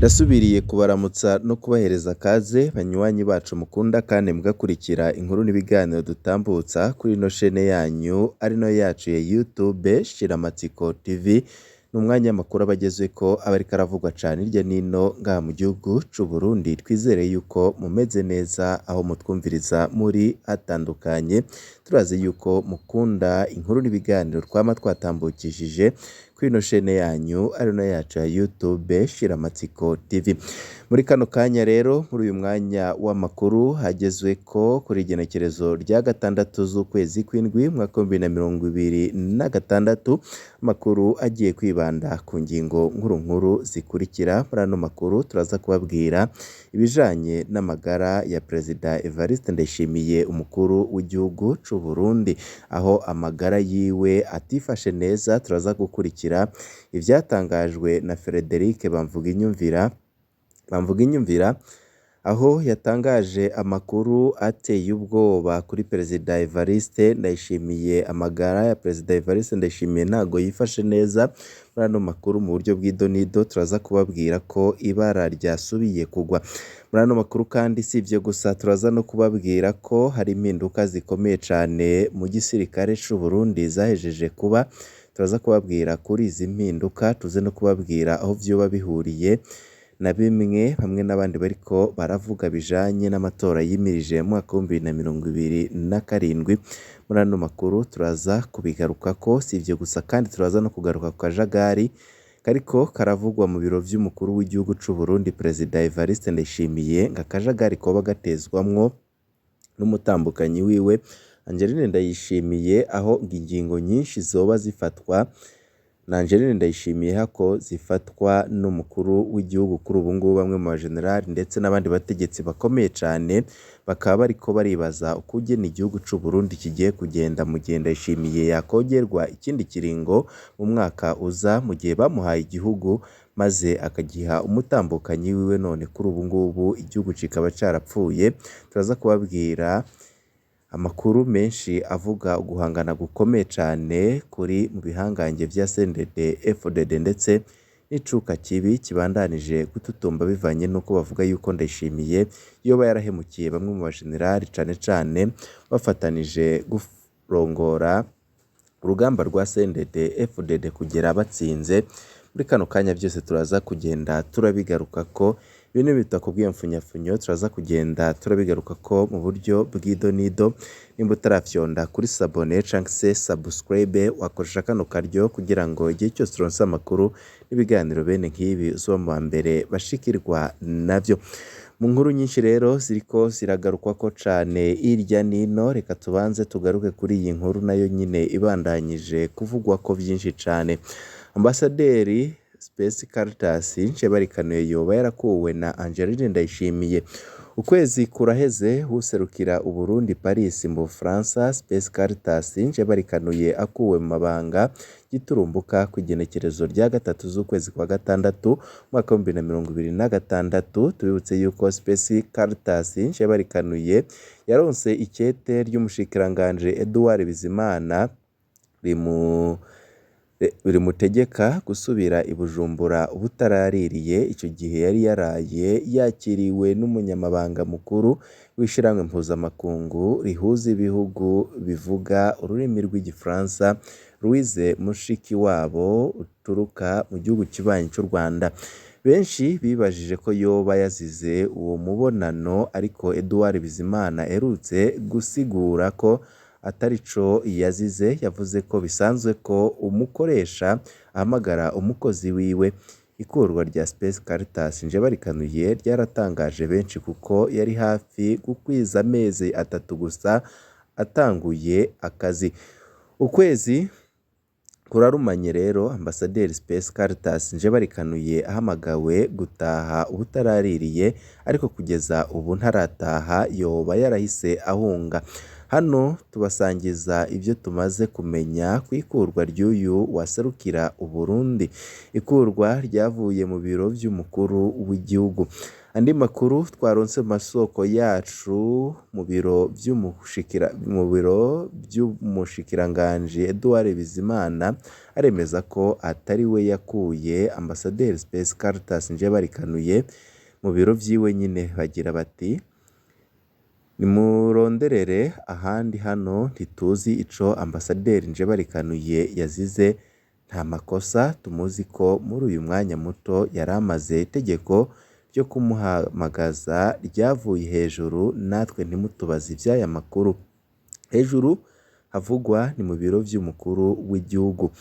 Ndasubiriye kubaramutsa no kubahereza akaze banywanyi bacu mukunda kandi mugakurikira inkuru n'ibiganiro dutambutsa kuri ino shene yanyu ari no yacu ya YouTube Shiramatsiko TV. Ni umwanya w'amakuru aba agezweko aba ariko aravugwa cane hirya n'ino ngaha mu gihugu c'u Burundi. Twizere yuko mumeze neza aho mutwumviriza muri hatandukanye. Turazi yuko mukunda inkuru n'ibiganiro twama twatambukishije kuri ino shene yanyu ari no yacu ya YouTube Shiramatsiko TV. Muri kano kanya rero muri uyu mwanya w'amakuru hagezweko kuri igenekerezo rya 6 z'ukwezi kw'indwi mwaka wa 2026, amakuru agiye kwibanda ku ngingo nkuru zikurikira. Muri ano makuru turaza kubabwira ibijanye n'amagara ya Perezida Evariste Ndayishimiye umukuru w'igihugu c'u Burundi, aho amagara yiwe atifashe neza. Turaza gukurikira ivyatangajwe na Frederic Bamvuginyumvira aho yatangaje amakuru ateye ubwoba kuri Perezida Evariste Ndayishimiye. Amagara ya Perezida Evariste Ndayishimiye ntago yifashe neza. Muri ano makuru mu buryo bw'idonido turaza kubabwira ko ibara ryasubiye kugwa. Muri ano makuru kandi si ivyo gusa, turaza no kubabwira ko hari impinduka zikomeye cane mu gisirikare c'u Burundi zahejeje kuba. Turaza kubabwira kuri izi mpinduka, tuze no kubabwira aho vyoba bihuriye na bimwe bamwe n'abandi bariko baravuga bijanye n'amatora yimirije mu mwaka wa 2027. Muri ano makuru turaza kubigarukako. Si ivyo gusa kandi turaza no kugaruka ku kajagari kariko karavugwa mu biro vy'umukuru w'igihugu c'u Burundi Perezida Evariste Ndayishimiye, nga kajagari koba gatezwamwo n'umutambukanyi wiwe Angeline Ndayishimiye, aho ingingo nyinshi zoba zifatwa na Angeline Ndayishimiye hako zifatwa n'umukuru w'igihugu kuri ubu ngubu. Bamwe mu bajenerali ndetse n'abandi bategetsi bakomeye cane bakaba bariko baribaza uko ugena igihugu c'u Burundi kigiye kugenda mu gihe Ndayishimiye yakongerwa ikindi kiringo mu mwaka uza, mu gihe bamuhaye igihugu maze akagiha umutambukanyi wiwe. None kuri ubu ngubu igihugu kikaba carapfuye. Turaza kubabwira amakuru menshi avuga guhangana gukomeye cane kuri mu bihangange vya CNDD FDD ndetse n'icuka kibi kibandanije gututumba bivanye nuko bavuga yuko Ndayishimiye yoba yarahemukiye bamwe mu bajenerali cane cane bafatanije kurongora urugamba rwa CNDD FDD kugera batsinze. Muri kano kanya byose turaza kugenda turabigarukako. Ibintu bitakubwiye mfunyafunyo turaza kugenda turabigarukako mu buryo bw'idonido. Nimba utarafyonda kuri sabone canke se subscribe, wakoresha kano karyo kugira ngo igihe cyose turonse amakuru n'ibiganiro bene nk'ibi uzoba mu mbere bashikirwa navyo. Mu nkuru nyinshi rero ziriko ziragarukwako cane irya nino, reka tubanze tugaruke kuri iyi nkuru nayo nyine ibandanyije kuvugwako vyinshi cane. Ambasaderi Space Caritas Nshebarikanuye yoba yarakuwe na Angeline Ndayishimiye. Ukwezi kuraheze userukira Uburundi Paris mu Bufaransa Space Caritas Nshebarikanuye akuwe mu mabanga giturumbuka ku igenekerezo rya 3 z'ukwezi kwa gatandatu mwaka wa 2026. Tubibutse yuko Space Caritas Nshebarikanuye yaronse ikete ry'umushikiranganje Edouard Bizimana rimutegeka gusubira i Bujumbura ubutaraririye. Ico gihe yari yaraye yakiriwe n'umunyamabanga mukuru w'ishiramwe mpuzamakungu rihuza ibihugu bivuga ururimi rw'igifaransa Louise Mushikiwabo uturuka mu gihugu kibanyi c'u Rwanda. Benshi bibajije ko yoba yazize uwo mubonano, ariko Edouard Bizimana aherutse gusigura ko atarico yazize. Yavuze ko bisanzwe ko umukoresha ahamagara umukozi wiwe. Ikurwa rya Space Caritas Nshebarikanuye ryaratangaje benshi kuko yari hafi gukwiza amezi 3 gusa atanguye akazi. Ukwezi kurarumanye rero Ambasaderi Space Caritas Nshebarikanuye ahamagawe gutaha ubutaraririye, ariko kugeza ubu ntarataha, yoba yarahise ahunga. Hano tubasangiza ibyo tumaze kumenya ku ikurwa ry'uyu waserukira Uburundi. Ikurwa ryavuye mu biro vy'umukuru w'igihugu. Andi makuru twaronse mu masoko yacu mu biro by'umushikiranganji Edouard Bizimana aremeza ko atari we yakuye Ambasaderi Space Caritas Njebarikanuye mu biro vyiwe nyine. Bagira bati nimuronderere ahandi, hano ntituzi ico Ambasaderi Njebarikanuye yazize, nta makosa tumuzi ko muri uyu mwanya muto yari amaze. Itegeko ryo kumuhamagaza ryavuye hejuru, natwe ntimutubaze ivy'aya makuru. Hejuru havugwa ni mu biro vy'umukuru w'igihugu.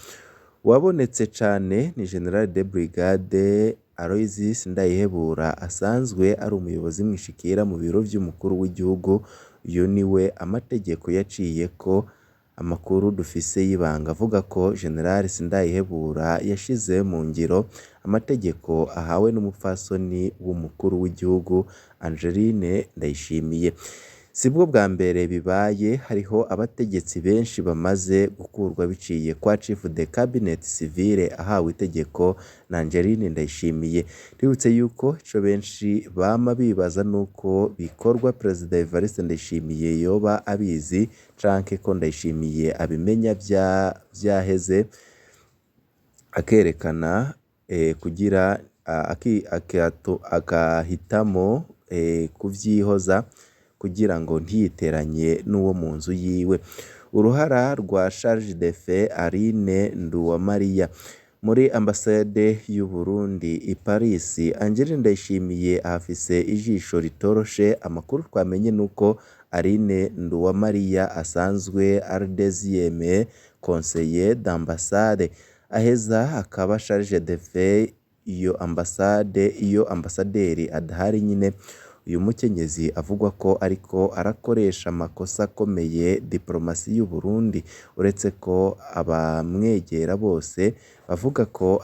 Uwabonetse cane ni General de Brigade Aloysius Ndayihebura, asanzwe ari umuyobozi mwishikira mu biro vy'umukuru w'igihugu. Uyu niwe amategeko yaciye ko amakuru dufise y'ibanga avuga ko General Sindayihebura yashize mu ngiro amategeko ahawe n'umupfasoni w'umukuru w'igihugu Angeline Ndayishimiye. Sibwo bwa mbere bibaye, hariho abategetsi benshi bamaze gukurwa biciye kwa Chief de Cabinet Civile ahawe itegeko na Angeline Ndayishimiye. Twibutse yuko ico benshi bama bibaza nuko bikorwa Perezida Evariste Ndayishimiye yoba abizi canke ko Ndayishimiye abimenya vyaheze akerekana kugira akahitamo kuvyihoza kugira ngo ntiyiteranye n'uwo mu nzu yiwe. Uruhara rwa Charge d'Affaires Aline Nduwamariya muri ambasade y'u Burundi i Paris. Angeline Ndayishimiye afise ijisho ritoroshe. Amakuru twamenye nuko Aline Nduwamariya asanzwe ari deuxième conseiller d'ambassade, aheza akaba Charge d'Affaires iyo ambasaderi adahari nyine. Uyu mukenyezi avugwa ko ariko arakoresha amakosa akomeye diplomasi y'u Burundi, uretse ko abamwegera bose bavuga ko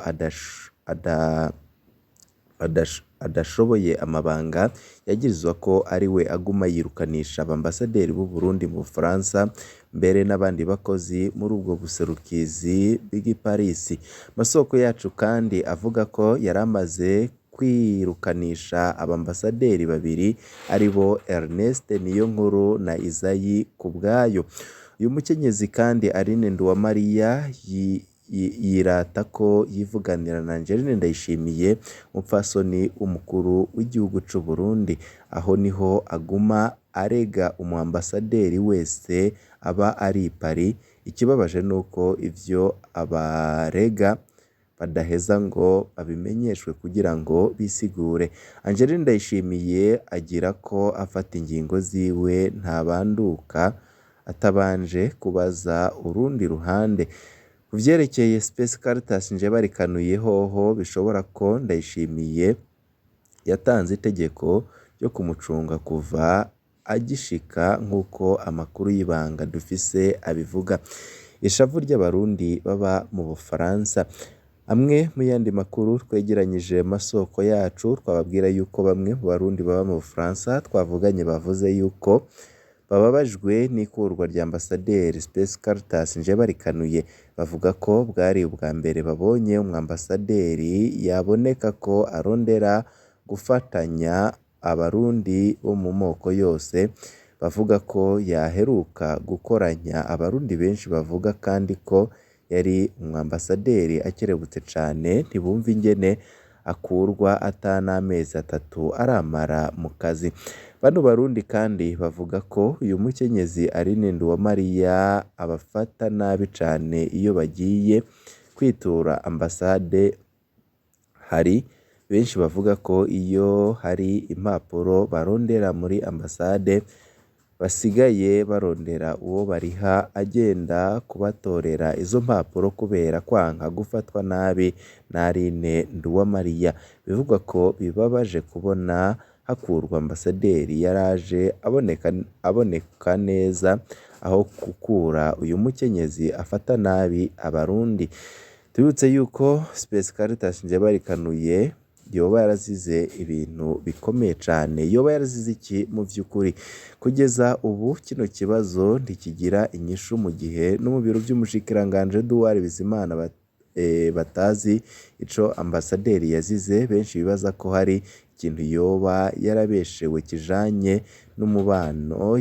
adashoboye amabanga yagirizwa ko ari we aguma yirukanisha abambasaderi b'u Burundi mu Bufaransa, mbere n'abandi bakozi muri ubwo buserukizi bw'i Paris. Masoko yacu kandi avuga ko yaramaze kwirukanisha abambasaderi babiri aribo Ernest Niyonkuru na Isayi Kubwayo. Uyu mukenyezi kandi Aline Nduwamariya yirata ko yivuganira na Angeline Ndayishimiye, umupfasoni w'umukuru w'igihugu c'u Burundi. Aho niho aguma arega umuambasaderi wese aba ari i Paris. Ikibabaje nuko ivyo abarega badaheza ngo babimenyeshwe kugira ngo bisigure. Angeline Ndayishimiye agira ko afata ingingo ziwe ntabanduka atabanje kubaza urundi ruhande. Kuvyerekeye Space Caritas Njebarikanuye hoho bishobora ko Ndayishimiye yatanze itegeko ryo kumucunga kuva agishika, nk'uko amakuru y'ibanga dufise abivuga. Ishavu ry'abarundi baba mu Bufaransa. Amwe mu yandi makuru twegeranyije masoko yacu, twababwira yuko bamwe mu barundi baba mu Bufaransa twavuganye bavuze yuko bababajwe n'ikurwa rya Ambasaderi Space Caritas Njebarikanuye. Bavuga ko bwari ubwa mbere babonye umwambasaderi yaboneka ko arondera gufatanya abarundi bo mu moko yose. Bavuga ko yaheruka gukoranya abarundi benshi, bavuga kandi ko yari umwambasaderi akerebutse cane. Ntibumva ingene akurwa n'amezi 3 aramara mu kazi. Bano barundi kandi bavuga ko uyu mukenyezi Aline Nduwamariya abafata nabi cane iyo bagiye kwitura ambasade. Hari benshi bavuga ko iyo hari impapuro barondera muri ambasade basigaye barondera uwo bariha agenda kubatorera izo mpapuro kubera kwanka gufatwa nabi na Aline Nduwamariya. Bivugwa ko bibabaje kubona hakurwa ambasaderi yaraje aboneka neza, aho gukura uyu mukenyezi afata nabi abarundi. Tubibutse yuko Space Caritas Njebarikanuye yoba yarazize ibintu bikomeye cane. Yoba yarazize iki mu vy'ukuri? Kugeza ubu kino kibazo ntikigira inyishu, mu gihe no mu biro vy'umushikiranganje Edouard Bizimana batazi ico ambasaderi yazize. Benshi bibaza ko hari ikintu yoba yarabeshewe kijanye n'umubonano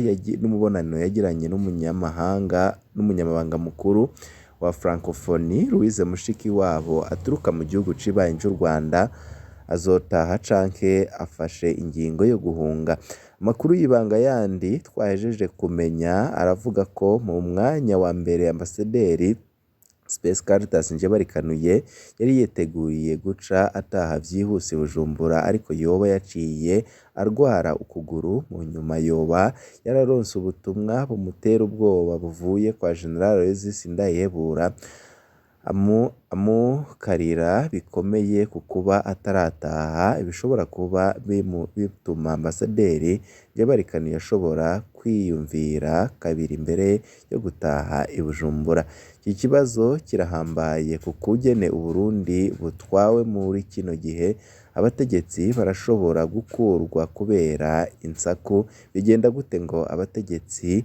yagiranye n'umunyamabanga mukuru wa Francophonie Louise Mushikiwabo aturuka mu gihugu cibanyi c'u Rwanda azotaha canke afashe ingingo yo guhunga. Amakuru y'ibanga yandi twahejeje kumenya aravuga ko mu mwanya wa mbere Ambasaderi Space Caritas Njebarikanuye yari yiteguriye guca ataha vyihuse Bujumbura, ariko yoba yaciye arwara ukuguru. Mu nyuma yoba yararonse ubutumwa bumutera ubwoba buvuye kwa General Aloysius Ndayihebura amukarira bikomeye ku kuba atarataha, ibishobora kuba bituma Ambasaderi Njebarikanuye ashobora kwiyumvira kabiri mbere yo gutaha i Bujumbura. Iki kibazo kirahambaye ku kugene Uburundi butwawe muri kino gihe. Abategetsi barashobora gukurwa kubera insaku. Bigenda gute ngo abategetsi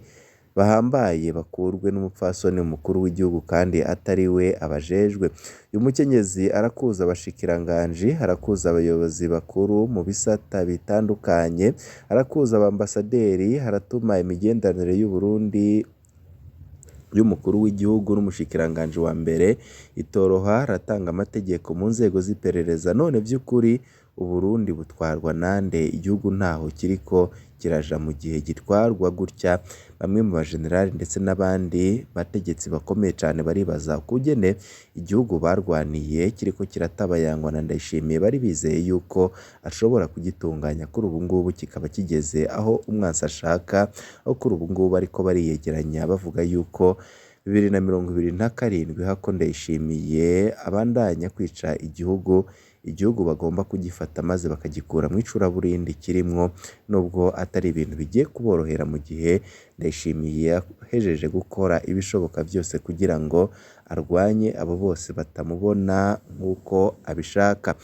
bahambaye bakurwe n'umupfasoni mukuru w'igihugu kandi atari we abajejwe? Uyu mukenyezi arakuza abashikiranganji, arakuza abayobozi bakuru mu bisata bitandukanye, arakuza abambasaderi, haratuma imigenderanire y'Uburundi y'umukuru w'igihugu n'umushikiranganji wa mbere itoroha, aratanga amategeko mu nzego z'iperereza. None vy'ukuri Uburundi butwarwa nande? Igihugu ntaho kiriko kiraja mu gihe gitwarwa gutya. Bamwe mu bajenerali ndetse n'abandi bategetsi bakomeye cyane baribaza kugene igihugu barwaniye kiriko kiratabayangwa na Ndayishimiye, bari bizeye yuko ashobora kugitunganya. Kuri ubu ngubu kikaba kigeze aho umwansi ashaka, aho kuri ubu ngubu ariko bariyegeranya bavuga yuko 2027 hako Ndayishimiye abandanya kwica igihugu bagomba kugifata maze bakagikura mu icuraburindi kirimwo, nubwo atari ibintu bigiye kuborohera mu gihe Ndayishimiye yahejeje gukora ibishoboka byose kugira ngo arwanye abo bose batamubona nk'uko abishaka.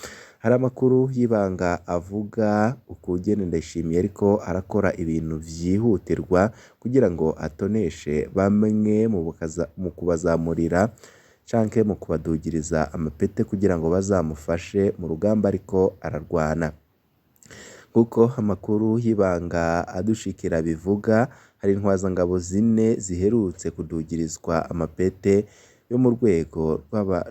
Hari amakuru y'ibanga avuga ukugene Ndayishimiye ariko arakora ibintu vyihutirwa kugira ngo atoneshe bamwe mu kubazamurira canke mu kubadugiriza amapete kugira ngo bazamufashe mu rugamba ariko ararwana. Kuko amakuru y'ibanga adushikira bivuga, hari intwazangabo 4 ziherutse kudugirizwa amapete yo mu rwego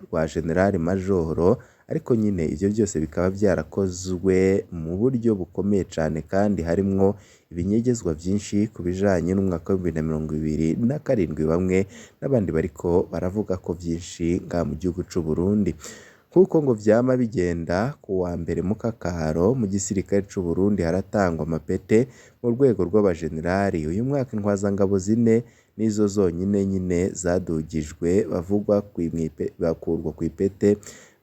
rwa General Majoro, ariko nyine ivyo byose bikaba byarakozwe mu buryo bukomeye cyane kandi harimwo ibinyegezwa byinshi ku bijanye n'umwaka wa 2027. Bamwe n'abandi bariko baravuga ko byinshi nga mu gihugu c'u Burundi. Kuko ngo vyama bigenda ku wa mbere mu kakaro mu gisirikare c'u Burundi haratangwa amapete mu rwego rw'abajenerali. Uyu mwaka intwazangabo 4 nizo zonyine nyine zadugijwe, bavugwa bakurwa ku ipete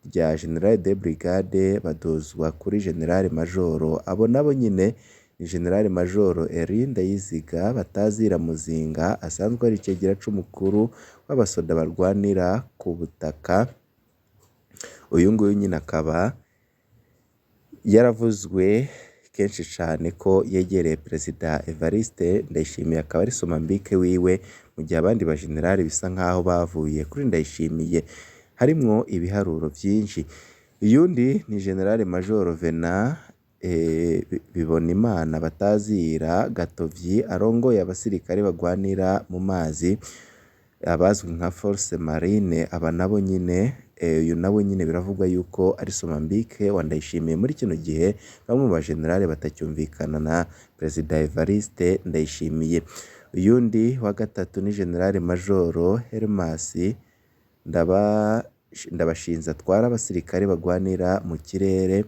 rya General de Brigade badozwa kuri General Majoro. Abo nabo nyine ni General Majoro Elie Ndayiziga batazira Muzinga, asanzwe ari icegera c'umukuru w'abasoda barwanira ku butaka. Uyu nguyu nyine akaba yaravuzwe kenshi cyane ko yegereye Perezida Evariste Ndayishimiye, akaba ari somambike wiwe, mu gihe abandi bajenerali bisa nkaho bavuye kuri Ndayishimiye. Harimwo ibiharuro byinshi. Uyundi ni General Major Venant Bibonimana batazira Gatovyi, arongoye abasirikare bagwanira mu mazi abazwi nka Force Marine. Aba nabo nyine uyu nawe nyine biravugwa yuko ari somambike wa Ndayishimiye muri kino gihe. Bamwe mu bajenerali batacyumvikana na Perezida Evariste Ndayishimiye. Uyundi wa gatatu ni General Major Hermas Ndabashinze atwara abasirikare bagwanira mu kirere.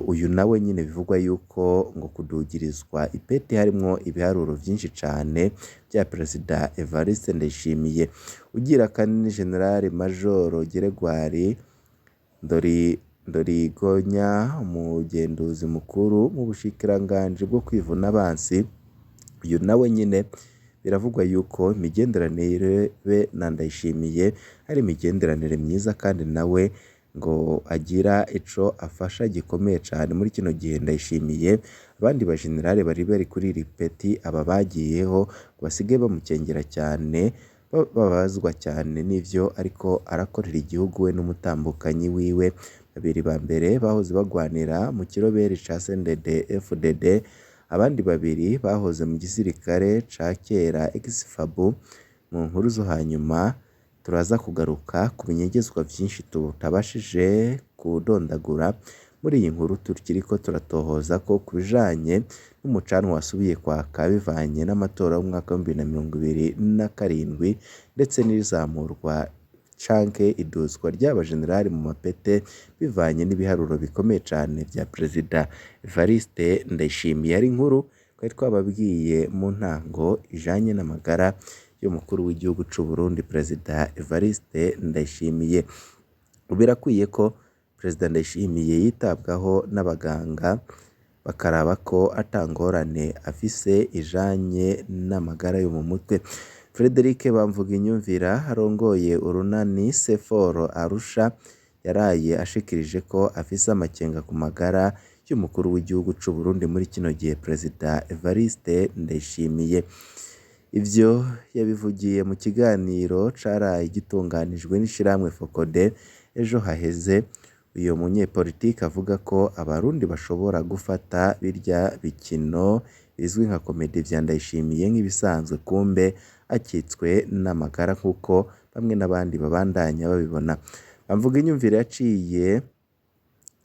Uyu nawe nyine bivugwa yuko ngo kudugirizwa ipeti harimwo ibiharuro byinshi cyane bya Perezida Evariste Ndayishimiye. Ugira kandi General Major Geregwari Ndorigonya, umugenduzi mukuru mu bushikiranganje bwo kwivuna abansi. Uyu nawe nyine biravugwa yuko imigenderanire be na Ndayishimiye ari imigenderanire myiza, kandi nawe ngo agira ico afasha gikomeye cyane muri kino gihe Ndayishimiye. Abandi bajenerali bari kuri iri peti aba bagiyeho basige bamukengera cyane, babazwa cyane n'ivyo ariko arakorera igihugu we n'umutambukanyi wiwe. Babiri ba mbere bahoze bagwanira mu kiroberi ca CNDD-FDD, abandi babiri bahoze mu gisirikare ca kera ex-FABU. Mu nkuru zo hanyuma turaza kugaruka ku binyegezwa vyinshi tutabashije kudondagura muri iyi nkuru tukiriko turatohoza ko ku bijanye n'umucanwa wasubiye kwaka bivanye n'amatora y'umwaka wa 2027 ndetse n'izamurwa canke iduzwa ry'abajenerali mu mapete bivanye n'ibiharuro bikomeye cane vya Perezida Evariste Ndayishimiye. Ari inkuru twari twababwiye mu ntango ijanye n'amagara y'umukuru w'igihugu c'u Burundi Perezida Evariste Ndayishimiye. Birakwiye ko Perezida Ndayishimiye yitabwaho n'abaganga bakaraba ko atangorane afise ijanye n'amagara yo mu mutwe. Frederic Bamvuginyumvira arongoye urunani Seforo Arusha yaraye ashikirije ko afise amakenga ku magara y'umukuru w'igihugu c'u Burundi muri kino gihe Perezida Evariste Ndayishimiye. Ivyo yabivugiye mu kiganiro caraye gitunganijwe n'ishirahamwe Focode ejo haheze. Uyo munyepolitike avuga ko abarundi bashobora gufata birya bikino bizwi nka komedi vya Ndayishimiye nk'ibisanzwe, kumbe akitswe n'amagara nk'uko bamwe n'abandi babandanya babibona. Bamvuginyumvira yaciye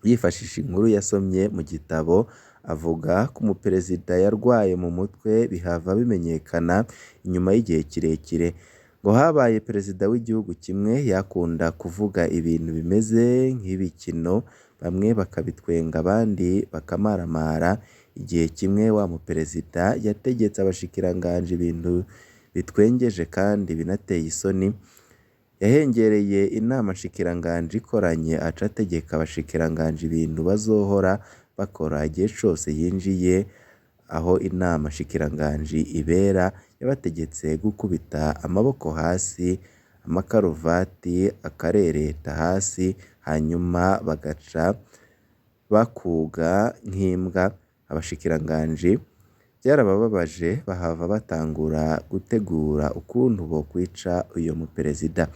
yifashisha inkuru yasomye mu gitabo avuga ko umuperezida yarwaye mu mutwe bihava bimenyekana inyuma y'igihe kirekire. Ngo habaye perezida w'igihugu kimwe yakunda kuvuga ibintu bimeze nk'ibikino, bamwe bakabitwenga abandi bakamaramara. Igihe kimwe wa muperezida yategetse abashikiranganje ibintu bitwengeje kandi binateye isoni. Yahengereye inama nshikiranganje ikoranye aca ategeka abashikiranganje ibintu bazohora bakora igihe cose yinjiye aho inama nshikiranganje ibera. Yabategetse gukubita amaboko hasi, amakaruvati akarereta hasi, hanyuma bagaca bakuga nk'imbwa. Abashikiranganje byarabababaje bahava batangura gutegura ukuntu bokwica uyo muperezida.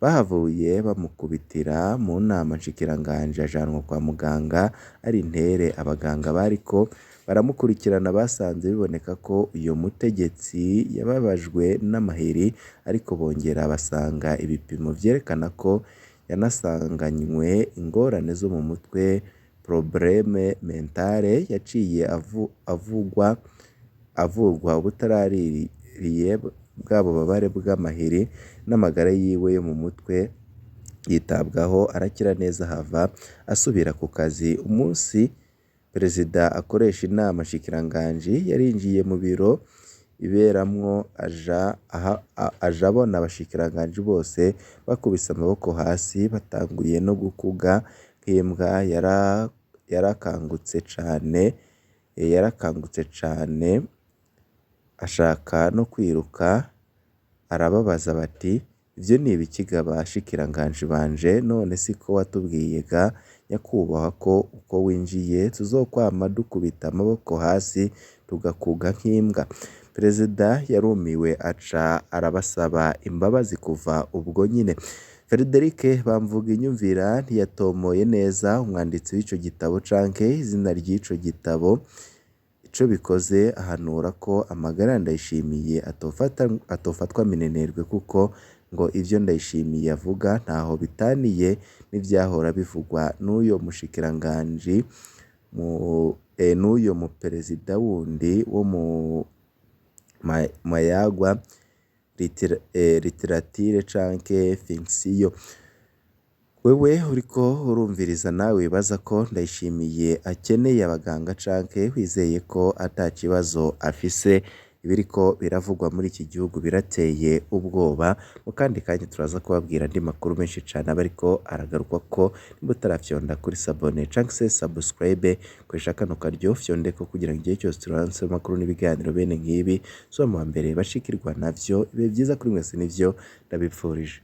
Bahavuye bamukubitira mu nama nshikiranganje ajanwa kwa muganga ari intere. Abaganga bariko baramukurikirana basanze biboneka ko uyo mutegetsi yababajwe n'amaheri, ariko bongera basanga ibipimo vyerekana ko yanasanganywe ingorane zo mu mutwe, probleme mentale. Yaciye avurwa ubutaraririye bwabo babare bw'amaheri n'amagara yiwe yo mu mutwe yitabwaho arakira neza, hava asubira ku kazi. Umunsi perezida akoresha inama nshikiranganje yarinjiye mu biro iberamwo aja abona abashikiranganje bose bakubise amaboko hasi batanguye no gukuga nk'imbwa. Yarakangutse cane ashaka no kwiruka. Arababaza bati ivyo ni ibikiga bashikiranganje banje, none siko watubwiye ga nyakubahwa ko uko winjiye tuzokwama dukubita amaboko hasi tugakuga nk'imbwa. Perezida yarumiwe aca arabasaba imbabazi kuva ubwo nyine. Frederic Bamvuginyumvira ntiyatomoye neza umwanditsi w'ico gitabo canke izina ry'ico gitabo ico bikoze. Ahanura ko amagara Ndayishimiye atofatwa minenerwe kuko ngo ivyo Ndayishimiye avuga ntaho bitaniye n'ivyahora bivugwa n'uyo mushikiranganje n'uyo muperezida wundi wo mu mayagwa literature canke fiction. Wewe uriko urumviriza nawe wibaza ko Ndayishimiye akeneye abaganga canke wizeye ko ata kibazo afise? Ibiriko biravugwa muri iki gihugu birateye ubwoba. Mu kandi kanya turaza kubabwira andi makuru menshi cane abariko aragarukwa ko nimba utarafyonda kuri sabone canke se subscribe kwesha kano karyo fyondeko kugira ngo igihe cyose turanse amakuru n'ibiganiro bene nk'ibi so mu mbere bashikirwa navyo. Ibe vyiza kuri mwese nivyo ndabipfurije.